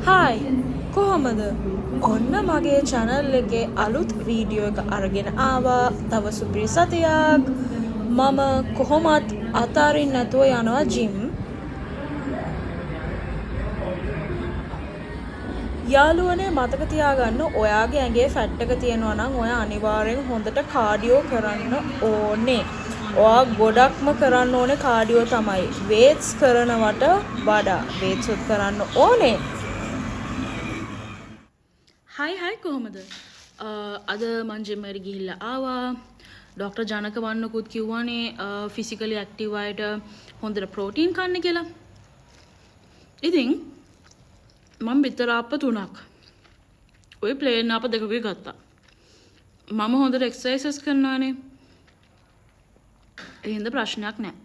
Hi කොහොමද? ඔන්න මගේ channel එකේ අලුත් වීඩියෝ එක අරගෙන ආවා. තව සුපිරි සතියක්. මම කොහොමත් අතාරින්න නැතුව යනවා ජිම්. යාළුවනේ මතක තියාගන්න ඔයාගේ ඇඟේ ෆැට් එක තියෙනවා නම් ඔයා අනිවාර්යෙන් හොඳට කාඩියෝ කරන්න ඕනේ. ඔයා ගොඩක්ම කරන්න ඕනේ කාඩියෝ තමයි. වේට්ස් කරනවට වඩා වේට්ස් උත් කරන්න ඕනේ. හයි කොහොමද? අද මං ජිම් එකට ගිහිල්ලා ආවා. ડોක්ටර් ජනක වන්නකුත් කිව්වානේ ෆිසිකලි ඇක්ටිව් අයට හොඳට ප්‍රෝටීන් කන්න කියලා. ඉතින් මම බිත්තර ආප්ප 3ක් ඔය ප්ලේන් ආප්ප 2කුයි ගත්තා. මම හොඳට එක්සර්සයිසස් කරනවානේ. ඒ හින්දා ප්‍රශ්නයක් නැහැ.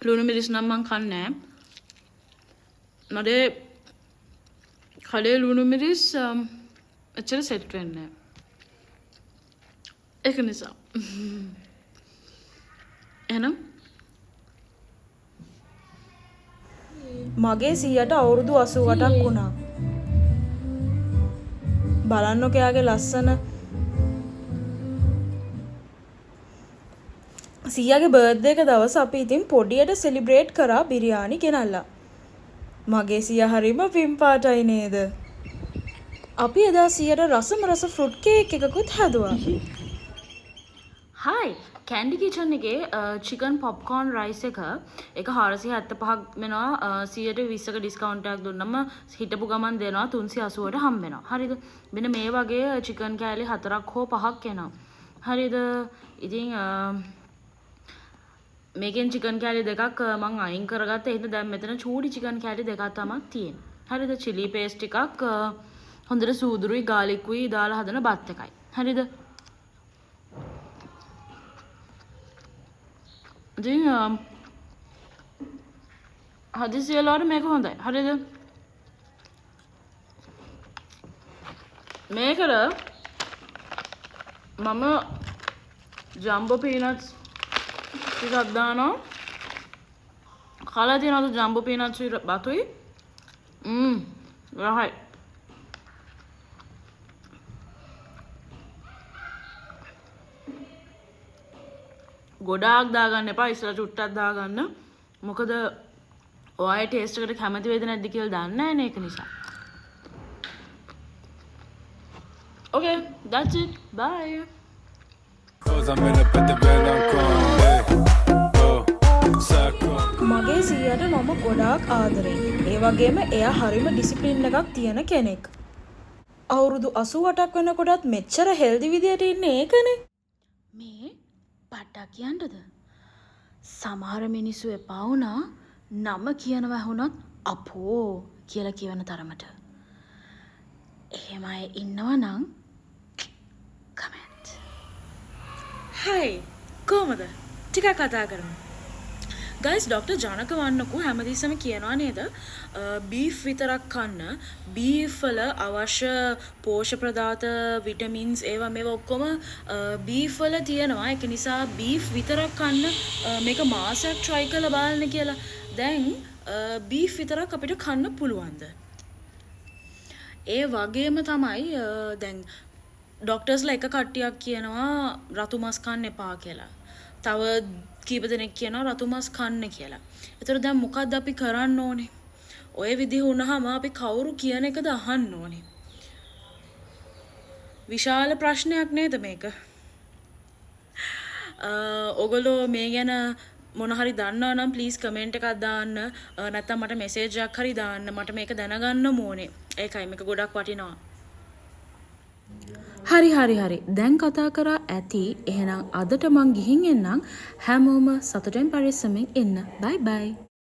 ලුණු මිරිස් නම් මං කන්නේ නැහැ. මගේ කඩේ ලුණු මිරිස් එච්චර සෙට් වෙන්නේ නැහැ. ඒක නිසා එහෙනම් මගේ 100ට අවුරුදු 88ක් වුණා. බලන්නකෝ යාගේ ලස්සන 100ගේ බර්ත්ඩේ එක දවස අපි ඉතින් පොඩියට සෙලිබ්‍රේට් කරා බිරියානි ගෙනල්ලා. මගේ 100 හරීම පින් පාටයි නේද? අපි එදා 100ට රස ෆෘට් කේක් එකකුත් හැදුවා. හායි කැන්ඩි කිචන් එකේ චිකන් පොප්කෝර්න් රයිස් එක 475ක් වෙනවා. 120ක ඩිස්කවුන්ට් එකක් දුන්නම හිටපු ගමන් දෙනවා 380ට හම්බ වෙනවා. හරිද? මෙන්න මේ වගේ චිකන් කෑලි 4ක් හෝ 5ක් එනවා. හරිද? ඉතින් මේකෙන් චිකන් කෑලි දෙකක් මං අයින් කරගත්තා. එහෙනම් දැන් මෙතන චූඩි චිකන් කෑලි දෙකක් තමයි තියෙන්නේ. හරිද? චිලි පේස්ට් එකක් හොඳට සූදුරුයි ගාලිකුයි දාලා හදන බත් එකයි. හරිද? ඉතින් හදිසි වෙලාවට මේක හොඳයි. හරිද? මේකට මම ජම්බෝ පීනට්ස් ටිකක් දානවා. කාලා තියෙනවද ජම්බෝ පීනට්ස් බතුයි? රහයි. ගොඩාක් දාගන්න එපා. ඉස්සලා චුට්ටක් දාගන්න. මොකද ඔයාගේ ටේස්ට් එකට කැමති වේද නැද්ද කියලා දන්නේ නැහැ නේ ඒක නිසා. Okay, that's it. Bye. මගේ 100ට මම ගොඩාක් ආදරෙයි. ඒ වගේම එයා හරිම ඩිසිප්ලින් එකක් තියෙන කෙනෙක්. අවුරුදු 88ක් වෙනකොටත් මෙච්චර හෙල්දි විදියට ඉන්නේ ඒකනේ. මේ පට්ටක් කියන්නද? සමහර මිනිස්සු එපා වුණා නම කියනවා වුණත් අපෝ කියලා කියවන තරමට. එහෙම අය ඉන්නවා නම් කමෙන්ට්. හයි කොහමද? ටිකක් කතා කරමු. ගයිස් ડોක්ටර් ජනක වන්නකෝ හැමදෙස්සම කියනවා නේද බීෆ් විතරක් කන්න. බීෆ් වල අවශ්‍ය පෝෂක පදාර්ථ විටමින්ස් ඒවා මේවා ඔක්කොම බීෆ් වල තියෙනවා. ඒක නිසා බීෆ් විතරක් කන්න මේක මාසයක් try කරලා බලන්න කියලා. දැන් බීෆ් විතරක් අපිට කන්න පුළුවන්ද? ඒ වගේම තමයි දැන් ડોක්ටර්ස්ලා එක කට්ටියක් කියනවා රතු මස් කන්න එපා කියලා. තව කීප දෙනෙක් කියනවා රතු මස් කන්න කියලා. ඒතර දැන් මොකද්ද අපි කරන්න ඕනේ? ඔය විදිහ වුණාම අපි කවුරු කියන එකද අහන්න ඕනේ? විශාල ප්‍රශ්නයක් නේද මේක? ඔයගොල්ලෝ මේ ගැන මොන හරි දන්නවා නම් ප්ලීස් කමෙන්ට් එකක් දාන්න. නැත්නම් මට මෙසේජ් එකක් හරි දාන්න. මට මේක දැනගන්න ඕනේ. ඒකයි මේක ගොඩක් වටිනවා. හරි. දැන් කතා කරා ඇති. එහෙනම් අදට මං ගිහින් එන්නම්. හැමෝම සතුටෙන් පරිස්සමෙන් ඉන්න. බයි බයි.